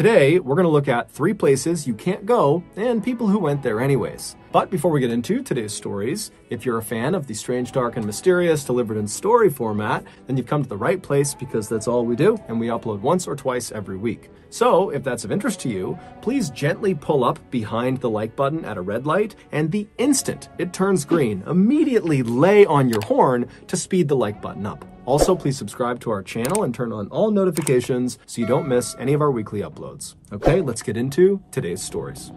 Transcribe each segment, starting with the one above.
Today, we're going to look at 3 places you can't go and people who went there anyways. But before we get into today's stories, if you're a fan of the strange, dark, and mysterious delivered in story format, then you've come to the right place because that's all we do, and we upload once or twice every week. So if that's of interest to you, please gently pull up behind the like button at a red light, and the instant it turns green, immediately lay on your horn to speed the like button up. Also, please subscribe to our channel and turn on all notifications so you don't miss any of our weekly uploads. Okay, let's get into today's stories.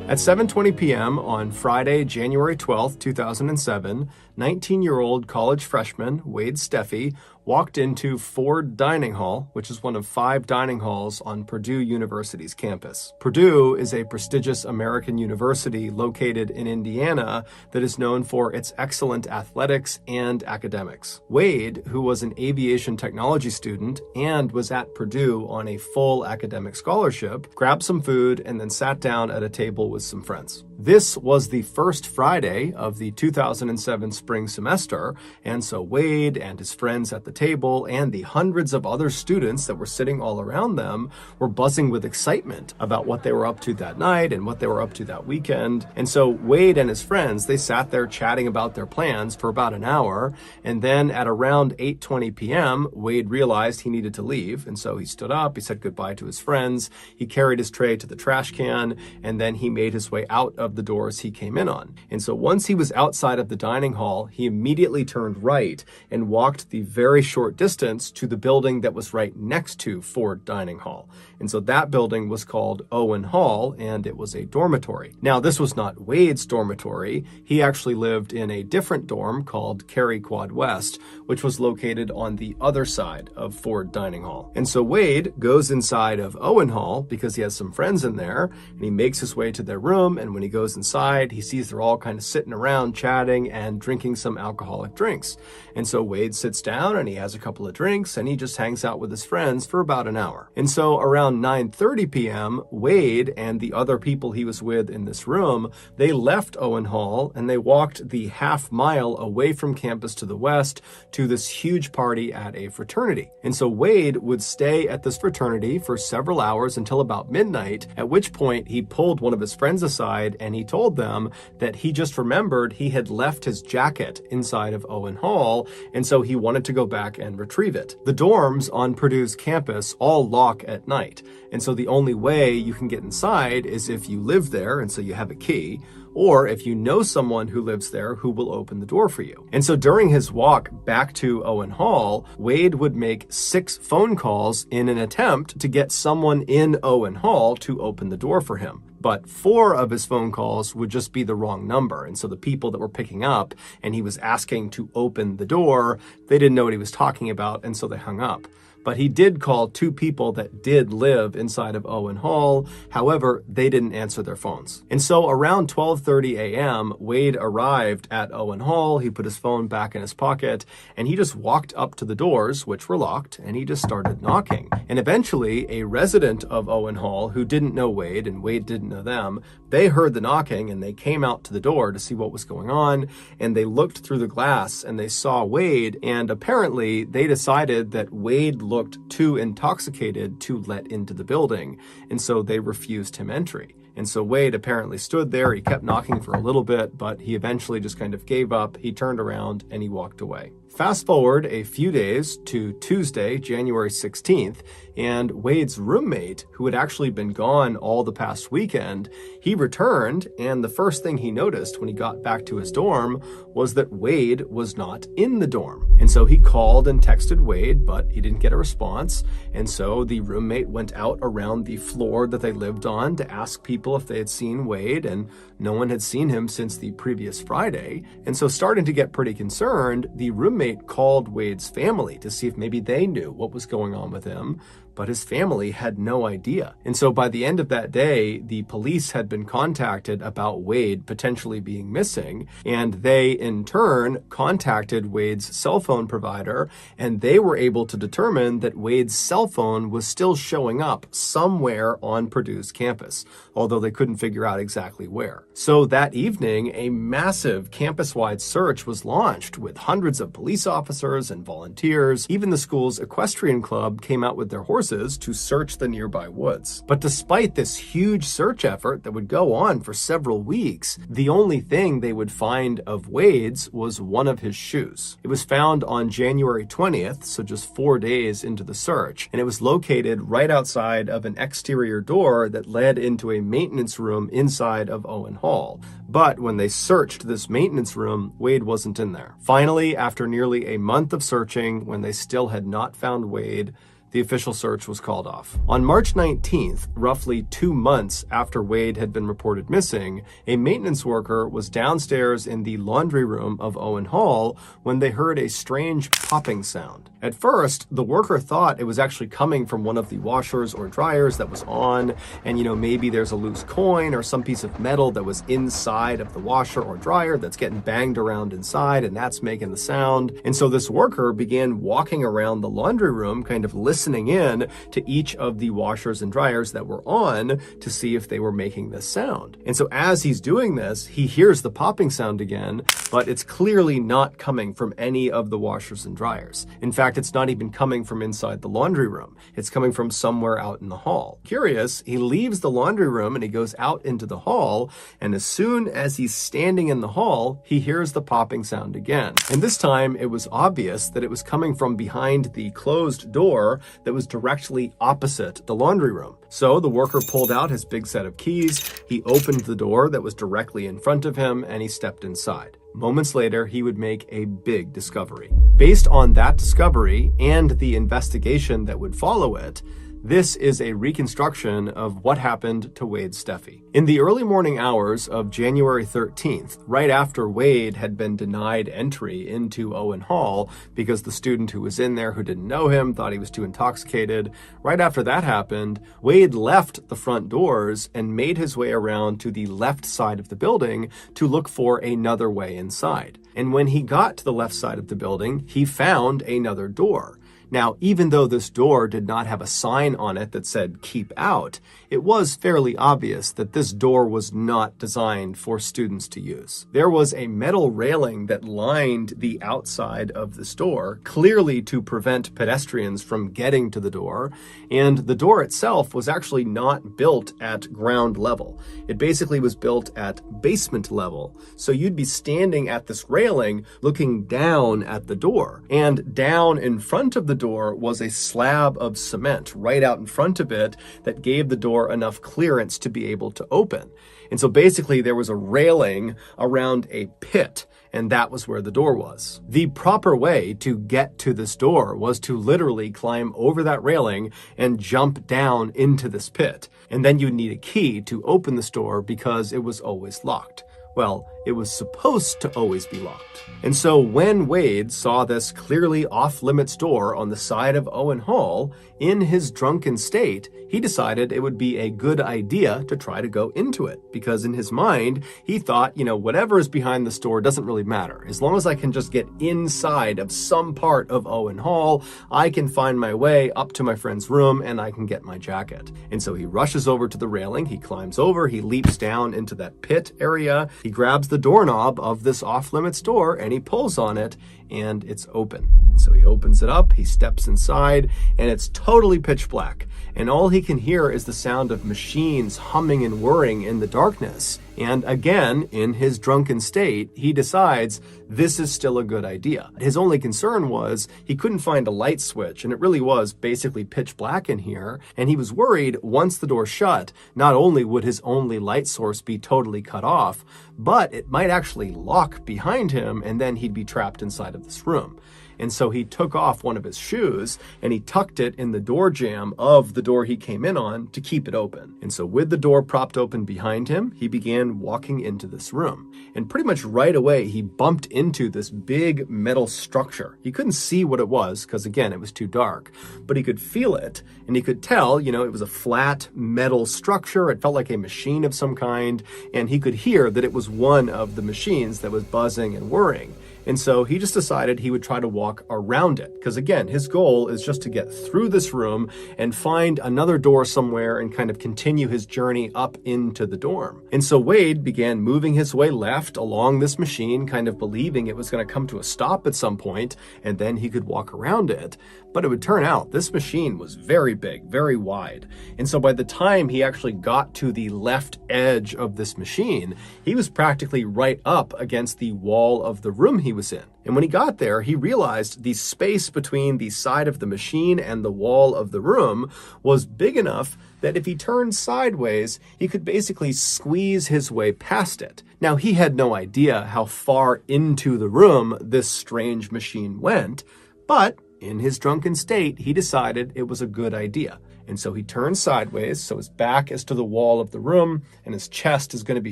At 7:20 p.m. on Friday, January 12, 2007, 19-year-old college freshman Wade Steffi walked into Ford Dining Hall, which is one of 5 dining halls on Purdue University's campus. Purdue is a prestigious American university located in Indiana that is known for its excellent athletics and academics. Wade, who was an aviation technology student and was at Purdue on a full academic scholarship, grabbed some food and then sat down at a table with some friends. This was the first Friday of the 2007 spring semester, and so Wade and his friends at the table and the hundreds of other students that were sitting all around them were buzzing with excitement about what they were up to that night and what they were up to that weekend. And so Wade and his friends, they sat there chatting about their plans for about an hour, and then at around 8:20 p.m., Wade realized he needed to leave, and so he stood up, he said goodbye to his friends, he carried his tray to the trash can, and then he made his way out of the doors he came in on. And so once he was outside of the dining hall, he immediately turned right and walked the very short distance to the building that was right next to Ford Dining Hall. And so that building was called Owen Hall, and it was a dormitory. Now, this was not Wade's dormitory. He actually lived in a different dorm called Cary Quad West, which was located on the other side of Ford Dining Hall. And so Wade goes inside of Owen Hall because he has some friends in there, and he makes his way to their room, and when he goes inside, he sees they're all kind of sitting around chatting and drinking some alcoholic drinks. And so Wade sits down and he has a couple of drinks and he just hangs out with his friends for about an hour. And so around 9:30 p.m., Wade and the other people he was with in this room, they left Owen Hall and they walked the half mile away from campus to the west to this huge party at a fraternity. And so Wade would stay at this fraternity for several hours until about midnight, at which point he pulled one of his friends aside and he told them that he just remembered he had left his jacket inside of Owen Hall, and so he wanted to go back and retrieve it. The dorms on Purdue's campus all lock at night, and so the only way you can get inside is if you live there and so you have a key, or if you know someone who lives there who will open the door for you. And so during his walk back to Owen Hall, Wade would make 6 phone calls in an attempt to get someone in Owen Hall to open the door for him. But 4 of his phone calls would just be the wrong number. And so the people that were picking up and he was asking to open the door, they didn't know what he was talking about, and so they hung up. But he did call 2 people that did live inside of Owen Hall. However, they didn't answer their phones. And so around 12:30 a.m., Wade arrived at Owen Hall. He put his phone back in his pocket and he just walked up to the doors, which were locked, and he just started knocking. And eventually a resident of Owen Hall who didn't know Wade and Wade didn't know them, they heard the knocking and they came out to the door to see what was going on. And they looked through the glass and they saw Wade, and apparently they decided that Wade looked too intoxicated to let into the building, and so they refused him entry. And so Wade apparently stood there. He kept knocking for a little bit, but he eventually just kind of gave up. He turned around and he walked away. Fast forward a few days to Tuesday, January 16th, and Wade's roommate, who had actually been gone all the past weekend, he returned, and the first thing he noticed when he got back to his dorm was that Wade was not in the dorm. And so he called and texted Wade, but he didn't get a response. And so the roommate went out around the floor that they lived on to ask people if they had seen Wade, and no one had seen him since the previous Friday. And so starting to get pretty concerned, the roommate called Wade's family to see if maybe they knew what was going on with him. but his family had no idea. And so by the end of that day, the police had been contacted about Wade potentially being missing, and they in turn contacted Wade's cell phone provider, and they were able to determine that Wade's cell phone was still showing up somewhere on Purdue's campus, although they couldn't figure out exactly where. So that evening, a massive campus-wide search was launched with hundreds of police officers and volunteers. Even the school's equestrian club came out with their horses to search the nearby woods. But despite this huge search effort that would go on for several weeks, the only thing they would find of Wade's was one of his shoes. It was found on January 20th, so just 4 days into the search, and it was located right outside of an exterior door that led into a maintenance room inside of Owen Hall. But when they searched this maintenance room, Wade wasn't in there. Finally, after nearly a month of searching, when they still had not found Wade, the official search was called off. On March 19th, roughly 2 months after Wade had been reported missing, a maintenance worker was downstairs in the laundry room of Owen Hall when they heard a strange popping sound. At first, the worker thought it was actually coming from one of the washers or dryers that was on, and maybe there's a loose coin or some piece of metal that was inside of the washer or dryer that's getting banged around inside, and that's making the sound. And so this worker began walking around the laundry room, kind of listening in to each of the washers and dryers that were on to see if they were making this sound. And so as he's doing this, he hears the popping sound again, but it's clearly not coming from any of the washers and dryers. In fact, it's not even coming from inside the laundry room. It's coming from somewhere out in the hall. Curious, he leaves the laundry room and he goes out into the hall, and as soon as he's standing in the hall, he hears the popping sound again. And this time, it was obvious that it was coming from behind the closed door that was directly opposite the laundry room. So the worker pulled out his big set of keys, he opened the door that was directly in front of him, and he stepped inside. Moments later, he would make a big discovery. Based on that discovery and the investigation that would follow it, this is a reconstruction of what happened to Wade Steffi. In the early morning hours of January 13th, right after Wade had been denied entry into Owen Hall because the student who was in there who didn't know him thought he was too intoxicated, right after that happened, Wade left the front doors and made his way around to the left side of the building to look for another way inside. And when he got to the left side of the building, he found another door. Now, even though this door did not have a sign on it that said "keep out," it was fairly obvious that this door was not designed for students to use. There was a metal railing that lined the outside of this door, clearly to prevent pedestrians from getting to the door, and the door itself was actually not built at ground level. It basically was built at basement level, so you'd be standing at this railing looking down at the door, and down in front of the door was a slab of cement right out in front of it that gave the door enough clearance to be able to open. And so basically there was a railing around a pit, and that was where the door was. The proper way to get to this door was to literally climb over that railing and jump down into this pit. And then you'd need a key to open this door because it was always locked. Well, it was supposed to always be locked. And so when Wade saw this clearly off-limits door on the side of Owen Hall, in his drunken state, he decided it would be a good idea to try to go into it. Because in his mind, he thought, whatever is behind this door doesn't really matter. As long as I can just get inside of some part of Owen Hall, I can find my way up to my friend's room and I can get my jacket. And so he rushes over to the railing, he climbs over, he leaps down into that pit area, he grabs the doorknob of this off-limits door and he pulls on it, and it's open. So he opens it up, he steps inside, and it's totally pitch black. And all he can hear is the sound of machines humming and whirring in the darkness. And again, in his drunken state, he decides this is still a good idea. His only concern was he couldn't find a light switch, and it really was basically pitch black in here. And he was worried once the door shut, not only would his only light source be totally cut off, but it might actually lock behind him, and then he'd be trapped inside of this room. And so he took off one of his shoes and he tucked it in the door jamb of the door he came in on to keep it open. And so with the door propped open behind him, he began walking into this room. And pretty much right away, he bumped into this big metal structure. He couldn't see what it was because, again, it was too dark, but he could feel it and he could tell, it was a flat metal structure. It felt like a machine of some kind, and he could hear that it was one of the machines that was buzzing and whirring. And so he just decided he would try to walk around it because, again, his goal is just to get through this room and find another door somewhere and kind of continue his journey up into the dorm. And so Wade began moving his way left along this machine, kind of believing it was going to come to a stop at some point and then he could walk around it. But it would turn out this machine was very big, very wide. And so by the time he actually got to the left edge of this machine, he was practically right up against the wall of the room he was in. And when he got there, he realized the space between the side of the machine and the wall of the room was big enough that if he turned sideways, he could basically squeeze his way past it. Now, he had no idea how far into the room this strange machine went, but in his drunken state, he decided it was a good idea. And so he turns sideways, so his back is to the wall of the room, and his chest is going to be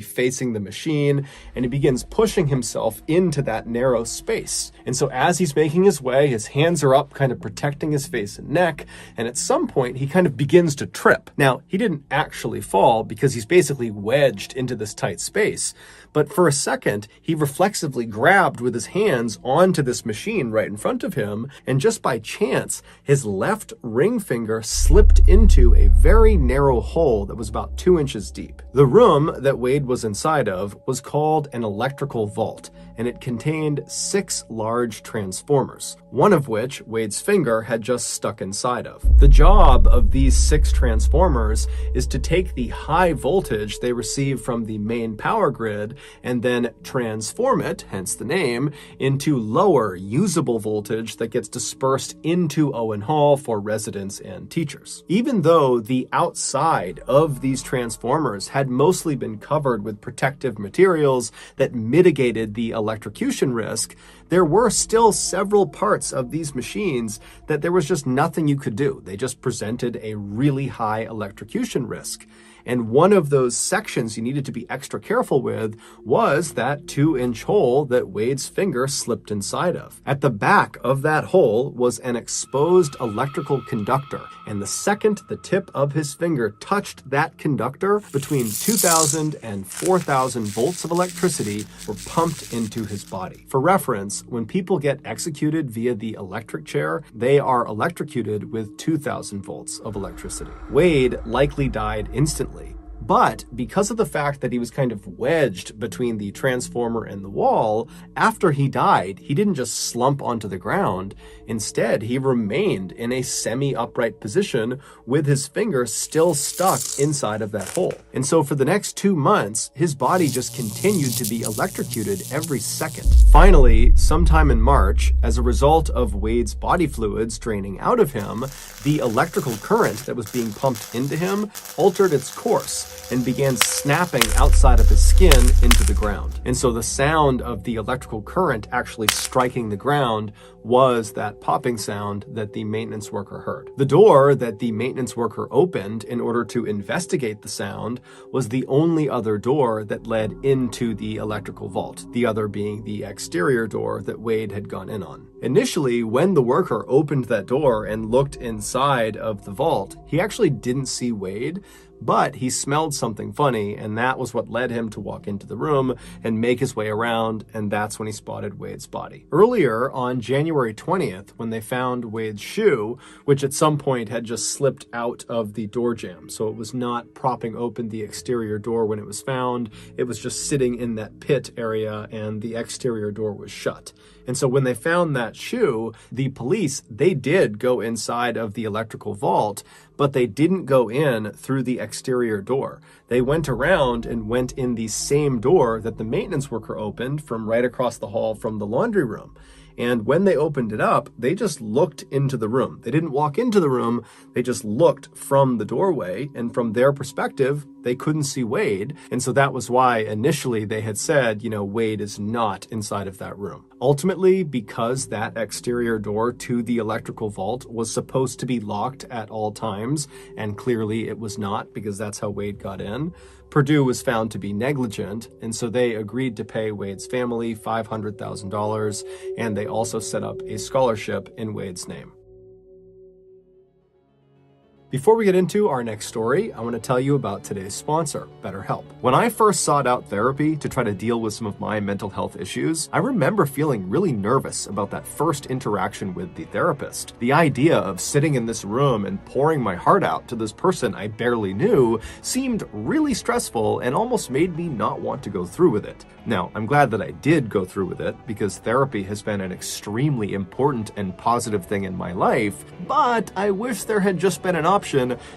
facing the machine, and he begins pushing himself into that narrow space. And so as he's making his way, his hands are up, kind of protecting his face and neck, and at some point, he kind of begins to trip. Now, he didn't actually fall because he's basically wedged into this tight space, but for a second, he reflexively grabbed with his hands onto this machine right in front of him, and just by chance, his left ring finger slipped into a very narrow hole that was about 2 inches deep. The room that Wade was inside of was called an electrical vault, and it contained 6 large transformers, one of which Wade's finger had just stuck inside of. The job of these 6 transformers is to take the high voltage they receive from the main power grid and then transform it, hence the name, into lower usable voltage that gets dispersed into Owen Hall for residents and teachers. Even though the outside of these transformers had mostly been covered with protective materials that mitigated the electrocution risk, there were still several parts of these machines that there was just nothing you could do. They just presented a really high electrocution risk. And one of those sections you needed to be extra careful with was that 2-inch hole that Wade's finger slipped inside of. At the back of that hole was an exposed electrical conductor, and the second the tip of his finger touched that conductor, between 2,000 and 4,000 volts of electricity were pumped into his body. For reference, when people get executed via the electric chair, they are electrocuted with 2,000 volts of electricity. Wade likely died instantly. But because of the fact that he was kind of wedged between the transformer and the wall, after he died, he didn't just slump onto the ground. Instead, he remained in a semi-upright position with his finger still stuck inside of that hole. And so for the next 2 months, his body just continued to be electrocuted every second. Finally, sometime in March, as a result of Wade's body fluids draining out of him, the electrical current that was being pumped into him altered its course and began snapping outside of his skin into the ground. And so the sound of the electrical current actually striking the ground was that popping sound that the maintenance worker heard. The door that the maintenance worker opened in order to investigate the sound was the only other door that led into the electrical vault, the other being the exterior door that Wade had gone in on. Initially, when the worker opened that door and looked inside of the vault, he actually didn't see Wade, but he smelled something funny, and that was what led him to walk into the room and make his way around, and that's when he spotted Wade's body. Earlier, on January 20th, when they found Wade's shoe, which at some point had just slipped out of the door jamb, so it was not propping open the exterior door when it was found, it was just sitting in that pit area, and the exterior door was shut. And so when they found that shoe, the police, they did go inside of the electrical vault, but they didn't go in through the exterior door. They went around and went in the same door that the maintenance worker opened from right across the hall from the laundry room. And when they opened it up, they just looked into the room. They didn't walk into the room, they just looked from the doorway, and from their perspective, they couldn't see Wade. And so that was why initially they had said, Wade is not inside of that room. Ultimately, because that exterior door to the electrical vault was supposed to be locked at all times, and clearly it was not because that's how Wade got in, Purdue was found to be negligent, and so they agreed to pay Wade's family $500,000, and they also set up a scholarship in Wade's name. Before we get into our next story, I want to tell you about today's sponsor, BetterHelp. When I first sought out therapy to try to deal with some of my mental health issues, I remember feeling really nervous about that first interaction with the therapist. The idea of sitting in this room and pouring my heart out to this person I barely knew seemed really stressful and almost made me not want to go through with it. Now, I'm glad that I did go through with it because therapy has been an extremely important and positive thing in my life, but I wish there had just been an option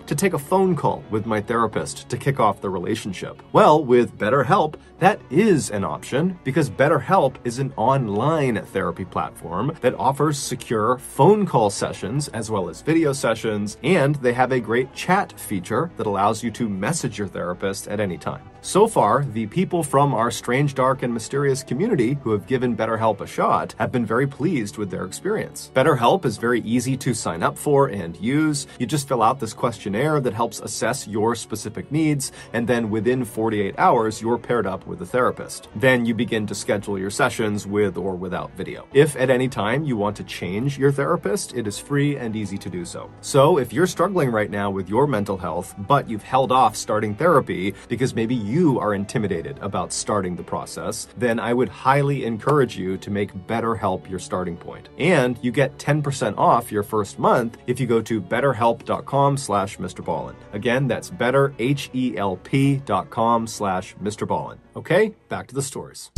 to take a phone call with my therapist to kick off the relationship. Well, with BetterHelp, that is an option because BetterHelp is an online therapy platform that offers secure phone call sessions as well as video sessions, and they have a great chat feature that allows you to message your therapist at any time. So far, the people from our strange, dark, and mysterious community who have given BetterHelp a shot have been very pleased with their experience. BetterHelp is very easy to sign up for and use. You just fill out this questionnaire that helps assess your specific needs, and then within 48 hours, you're paired up with a therapist. Then you begin to schedule your sessions with or without video. If at any time you want to change your therapist, it is free and easy to do so. So if you're struggling right now with your mental health, but you've held off starting therapy because maybe you are intimidated about starting the process, then I would highly encourage you to make BetterHelp your starting point. And you get 10% off your first month if you go to betterhelp.com/Mr. Ballin. Again, that's betterhelp.com/Mr. Ballin. Okay, back to the stories.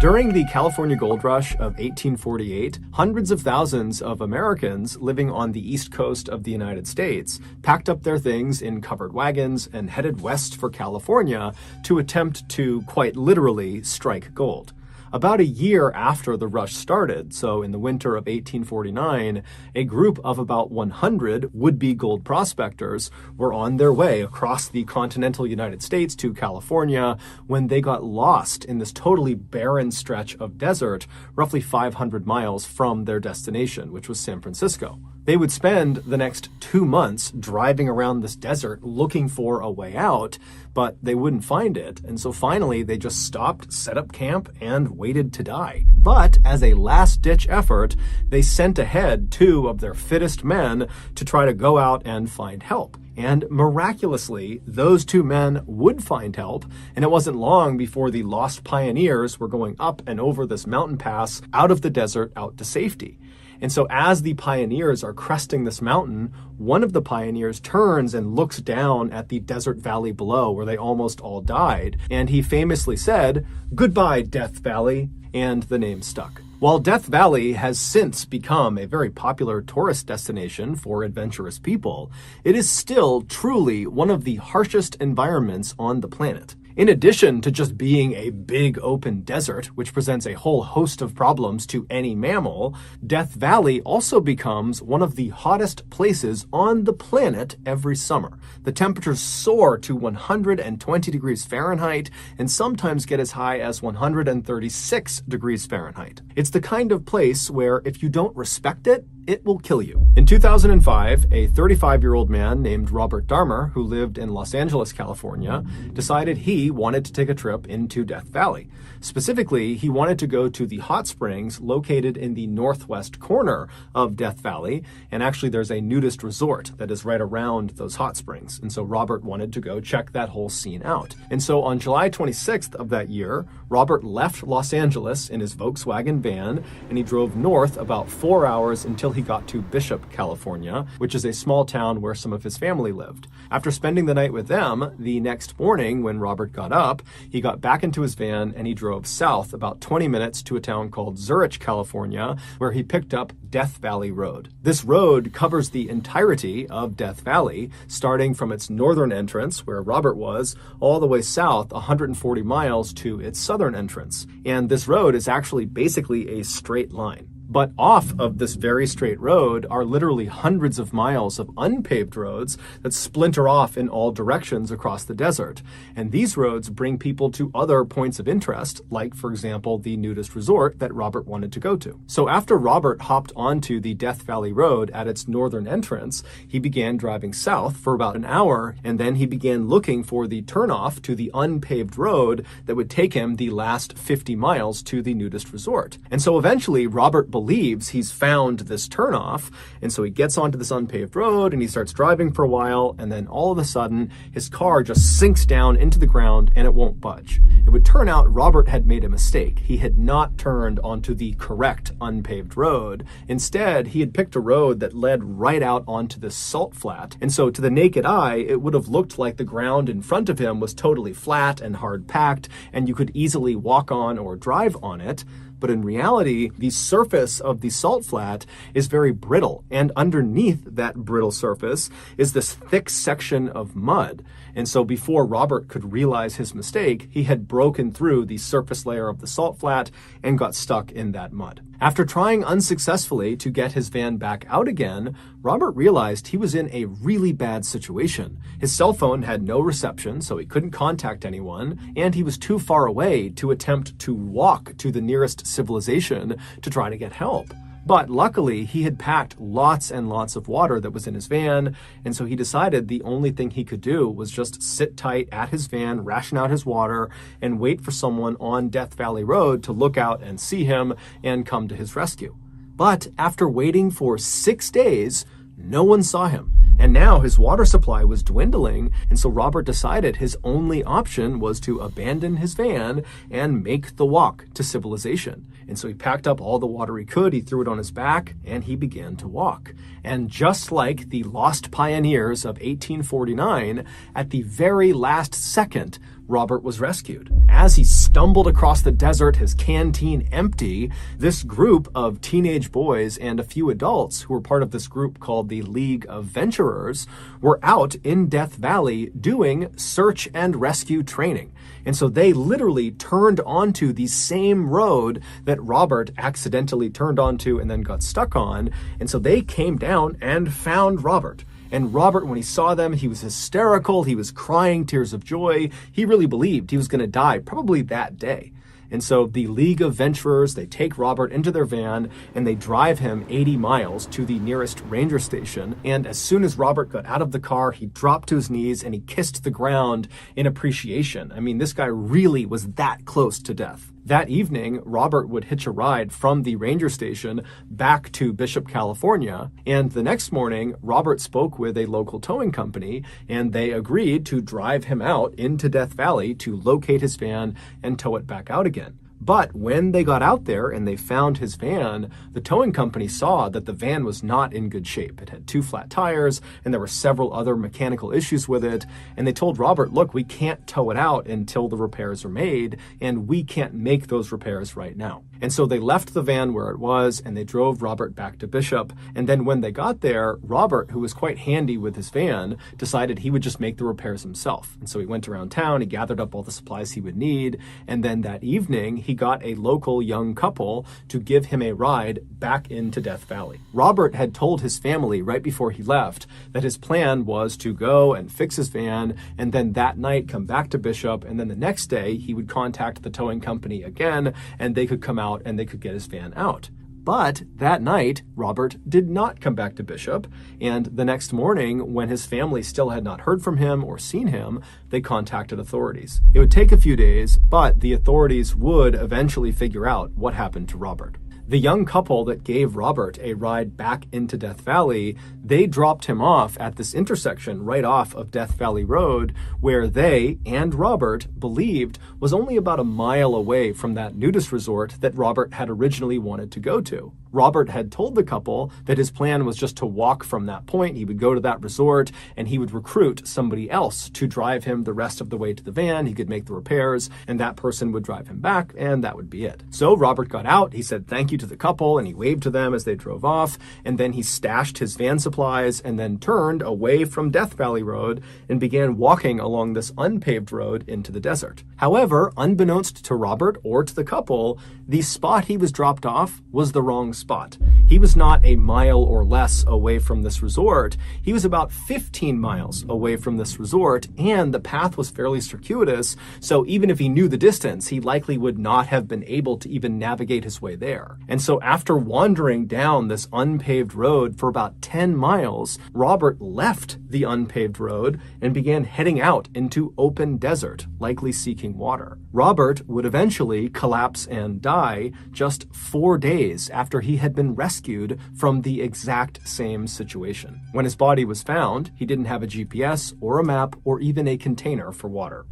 During the California Gold Rush of 1848, hundreds of thousands of Americans living on the east coast of the United States packed up their things in covered wagons and headed west for California to attempt to, quite literally, strike gold. About a year after the rush started, so in the winter of 1849, a group of about 100 would-be gold prospectors were on their way across the continental United States to California when they got lost in this totally barren stretch of desert, roughly 500 miles from their destination, which was San Francisco. They would spend the next 2 months driving around this desert looking for a way out, but they wouldn't find it, and so finally they just stopped, set up camp, and waited to die. But as a last-ditch effort, they sent ahead 2 of their fittest men to try to go out and find help. And miraculously, those 2 men would find help, and it wasn't long before the lost pioneers were going up and over this mountain pass out of the desert out to safety. And so as the pioneers are cresting this mountain, one of the pioneers turns and looks down at the desert valley below where they almost all died. And he famously said, "Goodbye, Death Valley," and the name stuck. While Death Valley has since become a very popular tourist destination for adventurous people, it is still truly one of the harshest environments on the planet. In addition to just being a big open desert, which presents a whole host of problems to any mammal, Death Valley also becomes one of the hottest places on the planet every summer. The temperatures soar to 120 degrees Fahrenheit and sometimes get as high as 136 degrees Fahrenheit. It's the kind of place where if you don't respect it, it will kill you. In 2005, a 35-year-old man named Robert Darmer, who lived in Los Angeles, California, decided he wanted to take a trip into Death Valley. Specifically, he wanted to go to the hot springs located in the northwest corner of Death Valley, and actually there's a nudist resort that is right around those hot springs, and so Robert wanted to go check that whole scene out. And so on July 26th of that year, Robert left Los Angeles in his Volkswagen van, and he drove north about 4 hours until he got to Bishop, California, which is a small town where some of his family lived. After spending the night with them, the next morning when Robert got up, he got back into his van and he drove south about 20 minutes to a town called Zurich, California, where he picked up Death Valley Road. This road covers the entirety of Death Valley, starting from its northern entrance, where Robert was, all the way south 140 miles to its southern entrance. And this road is actually basically a straight line. But off of this very straight road are literally hundreds of miles of unpaved roads that splinter off in all directions across the desert. And these roads bring people to other points of interest, like, for example, the nudist resort that Robert wanted to go to. So after Robert hopped onto the Death Valley Road at its northern entrance, he began driving south for about an hour, and then he began looking for the turnoff to the unpaved road that would take him the last 50 miles to the nudist resort. And so eventually, Robert believes he's found this turnoff, and so he gets onto this unpaved road and he starts driving for a while, and then all of a sudden his car just sinks down into the ground and it won't budge. It would turn out Robert had made a mistake. He had not turned onto the correct unpaved road. Instead, he had picked a road that led right out onto this salt flat, and so to the naked eye it would have looked like the ground in front of him was totally flat and hard packed and you could easily walk on or drive on it. But in reality, the surface of the salt flat is very brittle, and underneath that brittle surface is this thick section of mud. And so before Robert could realize his mistake, he had broken through the surface layer of the salt flat and got stuck in that mud. After trying unsuccessfully to get his van back out again, Robert realized he was in a really bad situation. His cell phone had no reception, so he couldn't contact anyone, and he was too far away to attempt to walk to the nearest civilization to try to get help. But luckily, he had packed lots and lots of water that was in his van, and so he decided the only thing he could do was just sit tight at his van, ration out his water, and wait for someone on Death Valley Road to look out and see him and come to his rescue. But after waiting for 6 days, no one saw him. And now his water supply was dwindling, and so Robert decided his only option was to abandon his van and make the walk to civilization. And so he packed up all the water he could, he threw it on his back, and he began to walk. And just like the lost pioneers of 1849, at the very last second, Robert was rescued. As he stumbled across the desert, his canteen empty, this group of teenage boys and a few adults who were part of this group called the League of Venturers were out in Death Valley doing search and rescue training. And so they literally turned onto the same road that Robert accidentally turned onto and then got stuck on. And so they came down and found Robert. And Robert, when he saw them, he was hysterical. He was crying tears of joy. He really believed he was going to die probably that day. And so the League of Venturers, they take Robert into their van and they drive him 80 miles to the nearest ranger station. And as soon as Robert got out of the car, he dropped to his knees and he kissed the ground in appreciation. I mean, this guy really was that close to death. That evening, Robert would hitch a ride from the ranger station back to Bishop, California. And the next morning, Robert spoke with a local towing company, and they agreed to drive him out into Death Valley to locate his van and tow it back out again. But when they got out there and they found his van, the towing company saw that the van was not in good shape. It had 2 flat tires, and there were several other mechanical issues with it. And they told Robert, look, we can't tow it out until the repairs are made, and we can't make those repairs right now. And so they left the van where it was, and they drove Robert back to Bishop. And then when they got there, Robert, who was quite handy with his van, decided he would just make the repairs himself. And so he went around town, he gathered up all the supplies he would need, and then that evening, he got a local young couple to give him a ride back into Death Valley. Robert had told his family right before he left that his plan was to go and fix his van, and then that night come back to Bishop, and then the next day he would contact the towing company again, and they could come out and they could get his van out. But that night, Robert did not come back to Bishop, and the next morning, when his family still had not heard from him or seen him, they contacted authorities. It would take a few days, but the authorities would eventually figure out what happened to Robert. The young couple that gave Robert a ride back into Death Valley, they dropped him off at this intersection right off of Death Valley Road, where they and Robert believed was only about a mile away from that nudist resort that Robert had originally wanted to go to. Robert had told the couple that his plan was just to walk from that point. He would go to that resort and he would recruit somebody else to drive him the rest of the way to the van. He could make the repairs and that person would drive him back, and that would be it. So Robert got out. He said thank you to the couple and he waved to them as they drove off, and then he stashed his van supplies and then turned away from Death Valley Road and began walking along this unpaved road into the desert. However, unbeknownst to Robert or to the couple, the spot he was dropped off was the wrong spot. spot. He was not a mile or less away from this resort. He was about 15 miles away from this resort, and the path was fairly circuitous, so even if he knew the distance, he likely would not have been able to even navigate his way there. And so after wandering down this unpaved road for about 10 miles, Robert left the unpaved road and began heading out into open desert, likely seeking water. Robert would eventually collapse and die just 4 days after he had been rescued from the exact same situation. When his body was found, he didn't have a GPS or a map or even a container for water.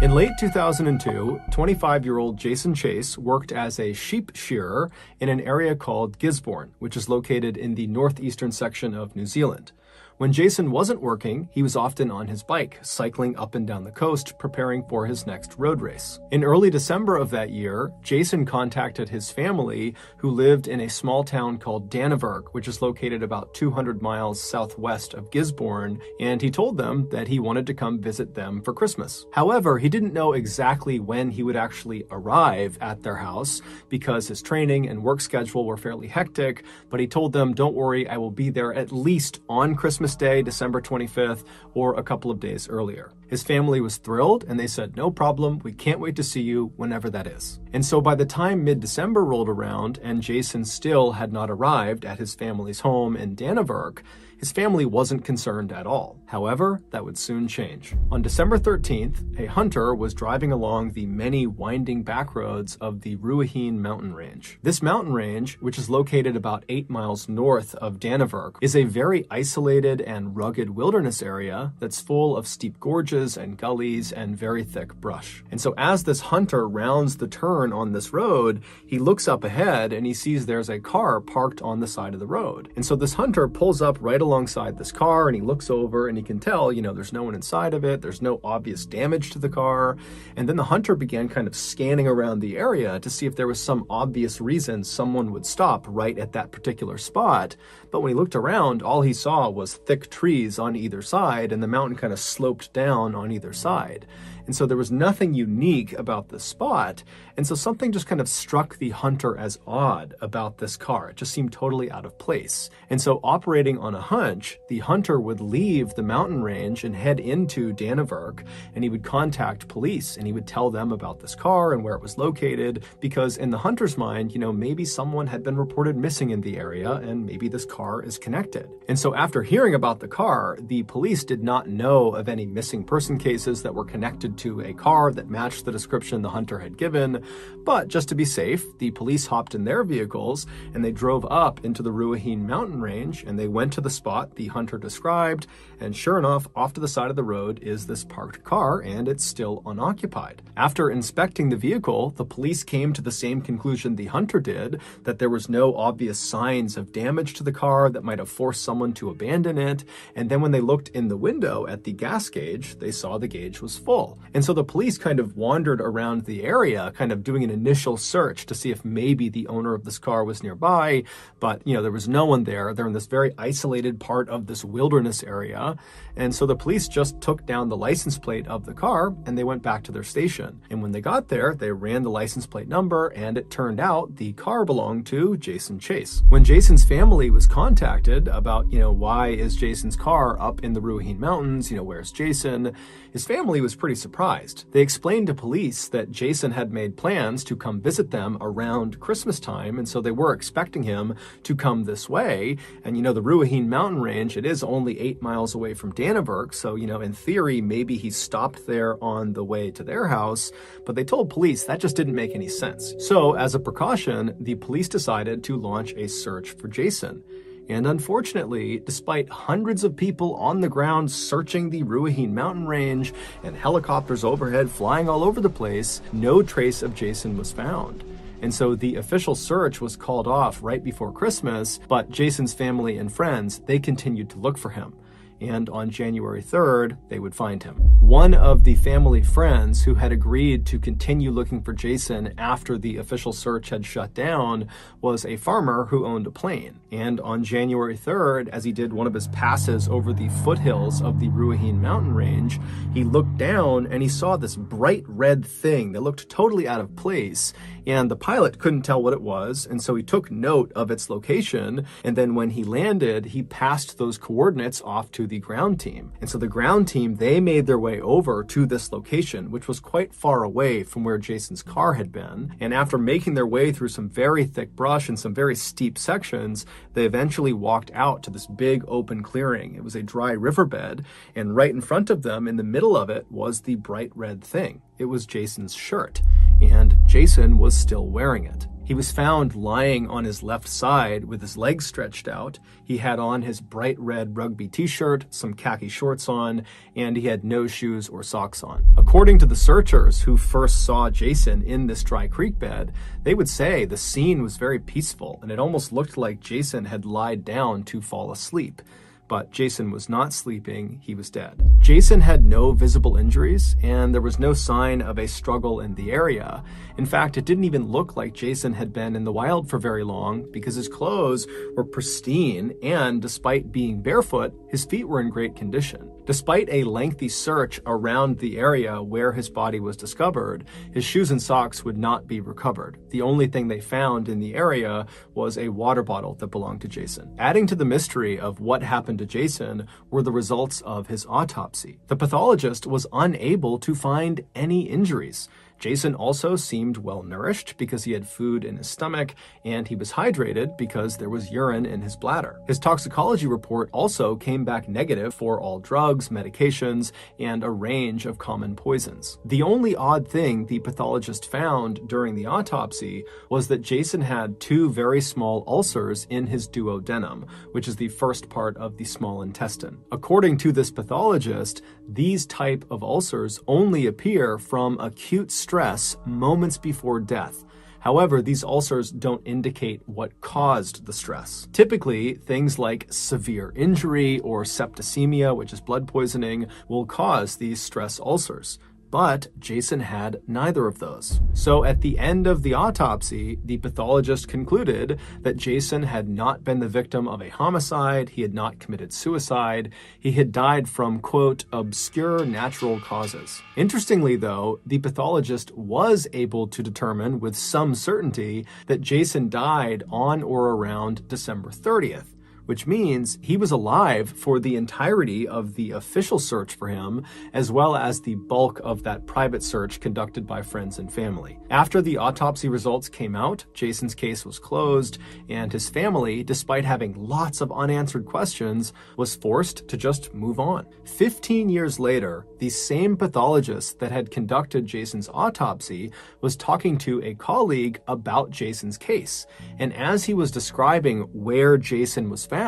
In late 2002, 25-year-old Jason Chase worked as a sheep shearer in an area called Gisborne, which is located in the northeastern section of New Zealand. When Jason wasn't working, he was often on his bike, cycling up and down the coast, preparing for his next road race. In early December of that year, Jason contacted his family, who lived in a small town called Dannevirke, which is located about 200 miles southwest of Gisborne, and he told them that he wanted to come visit them for Christmas. However, he didn't know exactly when he would actually arrive at their house because his training and work schedule were fairly hectic, but he told them, "Don't worry, I will be there at least on Christmas Day, December 25th, or a couple of days earlier." His family was thrilled, and they said, "No problem, we can't wait to see you whenever that is." And so by the time mid-December rolled around and Jason still had not arrived at his family's home in Dannevirke, his family wasn't concerned at all. However, that would soon change. On December 13th, a hunter was driving along the many winding back roads of the Ruahine mountain range. This mountain range, which is located about 8 miles north of Dannevirke, is a very isolated and rugged wilderness area that's full of steep gorges and gullies and very thick brush. And so as this hunter rounds the turn on this road, he looks up ahead and he sees there's a car parked on the side of the road. And so this hunter pulls up right alongside this car and he looks over and he can tell, there's no one inside of it. There's no obvious damage to the car. And then the hunter began kind of scanning around the area to see if there was some obvious reason someone would stop right at that particular spot. But when he looked around, all he saw was thick trees on either side, and the mountain kind of sloped down on either side. And so there was nothing unique about the spot. And so something just kind of struck the hunter as odd about this car. It just seemed totally out of place. And so operating on a hunch, the hunter would leave the mountain range and head into Dannevirke, and he would contact police and he would tell them about this car and where it was located, because in the hunter's mind, maybe someone had been reported missing in the area and maybe this car is connected. And so after hearing about the car, the police did not know of any missing person cases that were connected to a car that matched the description the hunter had given. But just to be safe, the police hopped in their vehicles and they drove up into the Ruahine mountain range and they went to the spot the hunter described. And sure enough, off to the side of the road is this parked car, and it's still unoccupied. After inspecting the vehicle, the police came to the same conclusion the hunter did, that there was no obvious signs of damage to the car that might have forced someone to abandon it. And then when they looked in the window at the gas gauge, they saw the gauge was full. And so the police kind of wandered around the area, kind of doing an initial search to see if maybe the owner of this car was nearby. But, there was no one there. They're in this very isolated part of this wilderness area. And so the police just took down the license plate of the car and they went back to their station. And when they got there, they ran the license plate number, and it turned out the car belonged to Jason Chase. When Jason's family was contacted about, why is Jason's car up in the Ruahine Mountains, where's Jason? His family was pretty surprised. They explained to police that Jason had made plans to come visit them around Christmas time, and so they were expecting him to come this way. And the Ruahine mountain range, it is only 8 miles away from Dannevirke, so in theory maybe he stopped there on the way to their house, but they told police that just didn't make any sense. So as a precaution, the police decided to launch a search for Jason. And unfortunately, despite hundreds of people on the ground searching the Ruahine mountain range and helicopters overhead flying all over the place, no trace of Jason was found. And so the official search was called off right before Christmas, but Jason's family and friends, they continued to look for him. and on January 3rd, they would find him. One of the family friends who had agreed to continue looking for Jason after the official search had shut down was a farmer who owned a plane. And on January 3rd, as he did one of his passes over the foothills of the Ruahine mountain range, he looked down and he saw this bright red thing that looked totally out of place, and the pilot couldn't tell what it was, and so he took note of its location, and then when he landed, he passed those coordinates off to the ground team. And so the ground team, they made their way over to this location, which was quite far away from where Jason's car had been, and after making their way through some very thick brush and some very steep sections, they eventually walked out to this big open clearing. It was a dry riverbed, and right in front of them, in the middle of it, was the bright red thing. It was Jason's shirt, and Jason was still wearing it. He was found lying on his left side with his legs stretched out. He had on his bright red rugby t-shirt, some khaki shorts on, and he had no shoes or socks on. According to the searchers who first saw Jason in this dry creek bed, they would say the scene was very peaceful, and it almost looked like Jason had lied down to fall asleep. But Jason was not sleeping, he was dead. Jason had no visible injuries, and there was no sign of a struggle in the area. In fact, it didn't even look like Jason had been in the wild for very long because his clothes were pristine, and despite being barefoot, his feet were in great condition. Despite a lengthy search around the area where his body was discovered, his shoes and socks would not be recovered. The only thing they found in the area was a water bottle that belonged to Jason. Adding to the mystery of what happened to Jason were the results of his autopsy. The pathologist was unable to find any injuries. Jason also seemed well nourished because he had food in his stomach, and he was hydrated because there was urine in his bladder. His toxicology report also came back negative for all drugs, medications, and a range of common poisons. The only odd thing the pathologist found during the autopsy was that Jason had 2 very small ulcers in his duodenum, which is the first part of the small intestine. According to this pathologist, these type of ulcers only appear from acute stress moments before death. However, these ulcers don't indicate what caused the stress. Typically, things like severe injury or septicemia, which is blood poisoning, will cause these stress ulcers. But Jason had neither of those. So at the end of the autopsy, the pathologist concluded that Jason had not been the victim of a homicide, he had not committed suicide, he had died from, quote, obscure natural causes. Interestingly, though, the pathologist was able to determine with some certainty that Jason died on or around December 30th. Which means he was alive for the entirety of the official search for him, as well as the bulk of that private search conducted by friends and family. After the autopsy results came out, Jason's case was closed, and his family, despite having lots of unanswered questions, was forced to just move on. 15 years later, the same pathologist that had conducted Jason's autopsy was talking to a colleague about Jason's case, and as he was describing where Jason was found,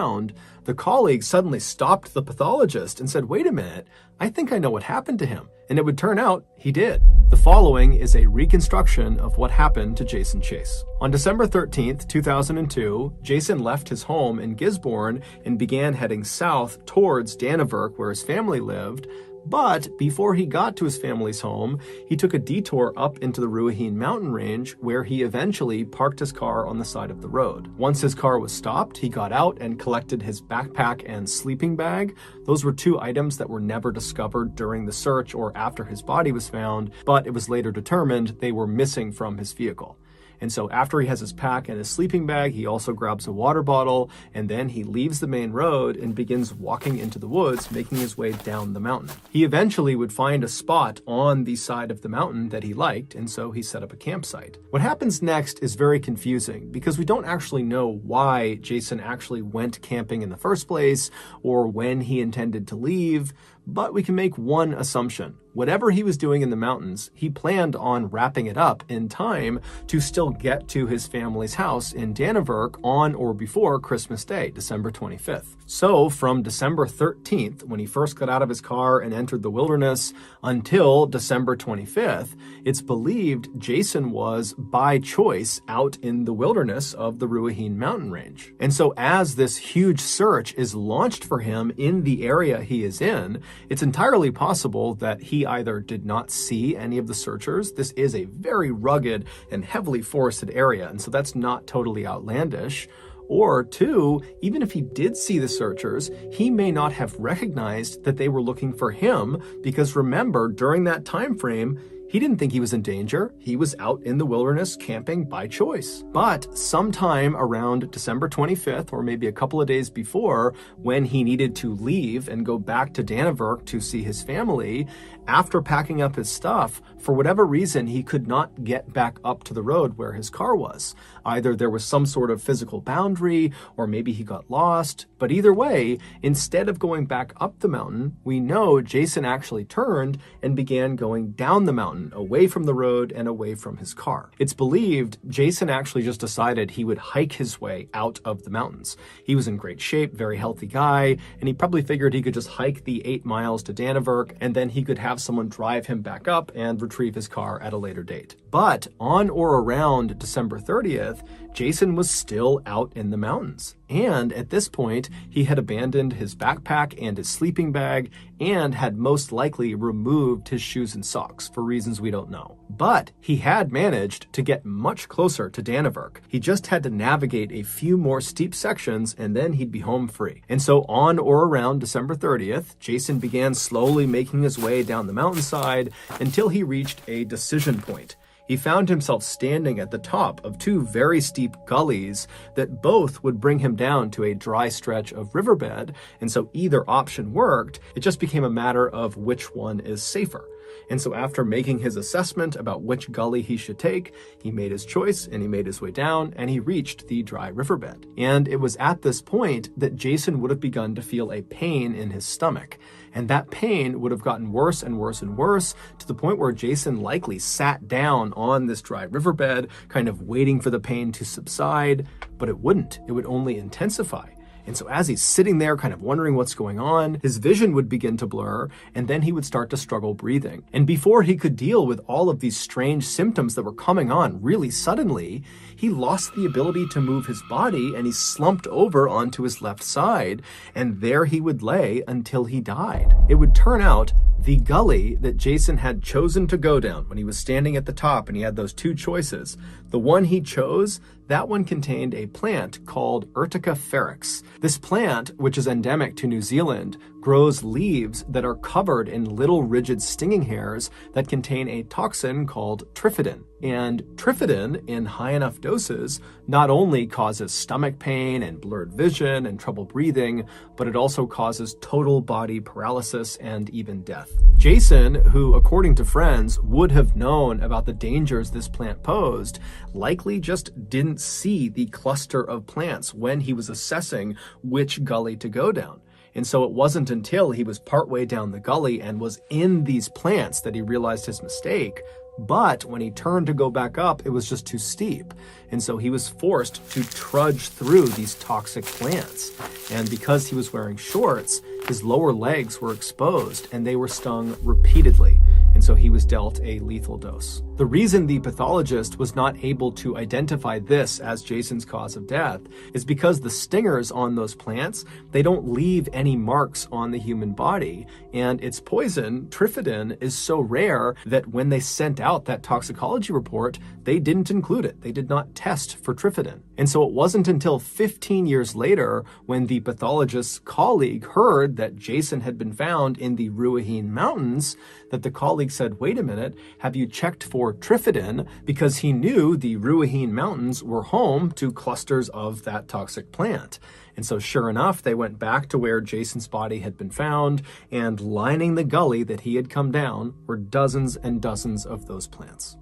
the colleague suddenly stopped the pathologist and said, "Wait a minute, I think I know what happened to him." And it would turn out he did. The following is a reconstruction of what happened to Jason Chase. On December 13th, 2002, Jason left his home in Gisborne and began heading south towards Dannevirke, where his family lived. But before he got to his family's home, he took a detour up into the Ruahine mountain range, where he eventually parked his car on the side of the road. Once his car was stopped, he got out and collected his backpack and sleeping bag. Those were 2 items that were never discovered during the search or after his body was found, but it was later determined they were missing from his vehicle. And so after he has his pack and his sleeping bag, he also grabs a water bottle, and then he leaves the main road and begins walking into the woods, making his way down the mountain. He eventually would find a spot on the side of the mountain that he liked, and so he set up a campsite. What happens next is very confusing because we don't actually know why Jason actually went camping in the first place or when he intended to leave, but we can make one assumption. Whatever he was doing in the mountains, he planned on wrapping it up in time to still get to his family's house in Dannevirke on or before Christmas Day, December 25th. So from December 13th, when he first got out of his car and entered the wilderness, until December 25th, it's believed Jason was, by choice, out in the wilderness of the Ruahine mountain range. And so as this huge search is launched for him in the area he is in, it's entirely possible that he either did not see any of the searchers. This is a very rugged and heavily forested area, and so that's not totally outlandish. Or two, even if he did see the searchers, he may not have recognized that they were looking for him, because remember, during that time frame, he didn't think he was in danger. He was out in the wilderness camping by choice. But sometime around December 25th, or maybe a couple of days before, when he needed to leave and go back to Dannevirke to see his family, after packing up his stuff, for whatever reason, he could not get back up to the road where his car was. Either there was some sort of physical boundary, or maybe he got lost. But either way, instead of going back up the mountain, we know Jason actually turned and began going down the mountain, away from the road and away from his car. It's believed Jason actually just decided he would hike his way out of the mountains. He was in great shape, very healthy guy, and he probably figured he could just hike the 8 miles to Dannevirke, and then he could have someone drive him back up and retrieve his car at a later date. But on or around December 30th, Jason was still out in the mountains. And at this point, he had abandoned his backpack and his sleeping bag and had most likely removed his shoes and socks for reasons we don't know. But he had managed to get much closer to Dannevirke. He just had to navigate a few more steep sections and then he'd be home free. And so on or around December 30th, Jason began slowly making his way down the mountainside until he reached a decision point. He found himself standing at the top of 2 very steep gullies that both would bring him down to a dry stretch of riverbed, and so either option worked. It just became a matter of which one is safer. And so after making his assessment about which gully he should take, he made his choice and he made his way down and he reached the dry riverbed. And it was at this point that Jason would have begun to feel a pain in his stomach. And that pain would have gotten worse and worse and worse to the point where Jason likely sat down on this dry riverbed, kind of waiting for the pain to subside, but it wouldn't. It would only intensify. And so as he's sitting there kind of wondering what's going on, his vision would begin to blur, and then he would start to struggle breathing. And before he could deal with all of these strange symptoms that were coming on really suddenly, he lost the ability to move his body and he slumped over onto his left side, and there he would lay until he died. It would turn out the gully that Jason had chosen to go down when he was standing at the top and he had those 2 choices, the one he chose, that one contained a plant called Urtica ferox. This plant, which is endemic to New Zealand, grows leaves that are covered in little rigid stinging hairs that contain a toxin called trifidin. And trifidin, in high enough doses, not only causes stomach pain and blurred vision and trouble breathing, but it also causes total body paralysis and even death. Jason, who according to friends would have known about the dangers this plant posed, likely just didn't see the cluster of plants when he was assessing which gully to go down. And so it wasn't until he was partway down the gully and was in these plants that he realized his mistake. But when he turned to go back up, it was just too steep. And so he was forced to trudge through these toxic plants. And because he was wearing shorts, his lower legs were exposed and they were stung repeatedly. And so he was dealt a lethal dose. The reason the pathologist was not able to identify this as Jason's cause of death is because the stingers on those plants, they don't leave any marks on the human body. And its poison, trifidin, is so rare that when they sent out that toxicology report, they didn't include it. They did not test for trifidin. And so it wasn't until 15 years later when the pathologist's colleague heard that Jason had been found in the Ruahine Mountains that the colleague said, wait a minute, have you checked for trifidin? Because he knew the Ruahine Mountains were home to clusters of that toxic plant. And so sure enough, they went back to where Jason's body had been found, and lining the gully that he had come down were dozens and dozens of those plants.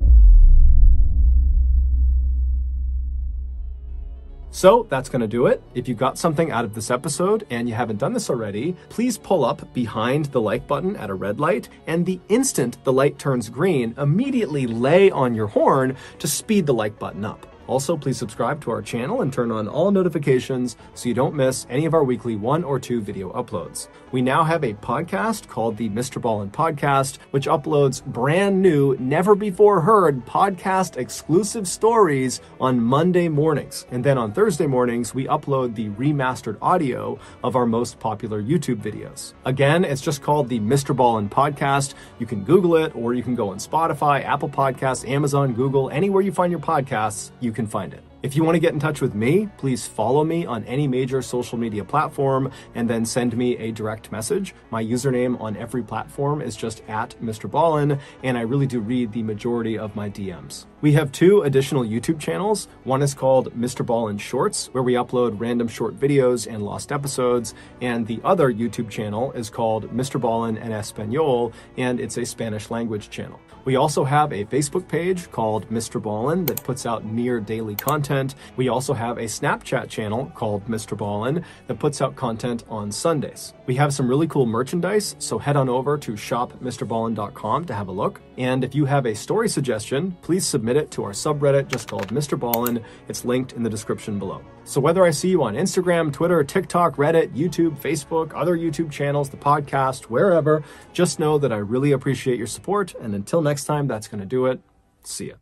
So that's going to do it. If you got something out of this episode and you haven't done this already, please pull up behind the like button at a red light, and the instant the light turns green, immediately lay on your horn to speed the like button up. Also, please subscribe to our channel and turn on all notifications so you don't miss any of our weekly 1 or 2 video uploads. We now have a podcast called the Mr. Ballin Podcast, which uploads brand new, never before heard podcast exclusive stories on Monday mornings. And then on Thursday mornings, we upload the remastered audio of our most popular YouTube videos. Again, it's just called the Mr. Ballin Podcast. You can Google it, or you can go on Spotify, Apple Podcasts, Amazon, Google, anywhere you find your podcasts, you can find it. If you want to get in touch with me, please follow me on any major social media platform and then send me a direct message. My username on every platform is just @Mr. Ballin, and I really do read the majority of my DMs. We have 2 additional YouTube channels. One is called Mr. Ballin Shorts, where we upload random short videos and lost episodes, and the other YouTube channel is called Mr. Ballin en Español, and it's a Spanish language channel. We also have a Facebook page called Mr. Ballin that puts out near daily content. We also have a Snapchat channel called Mr. Ballin that puts out content on Sundays. We have some really cool merchandise, so head on over to shopmrballin.com to have a look. And if you have a story suggestion, please submit it to our subreddit just called Mr. Ballin. It's linked in the description below. So whether I see you on Instagram, Twitter, TikTok, Reddit, YouTube, Facebook, other YouTube channels, the podcast, wherever, just know that I really appreciate your support. And until next time, that's going to do it. See ya.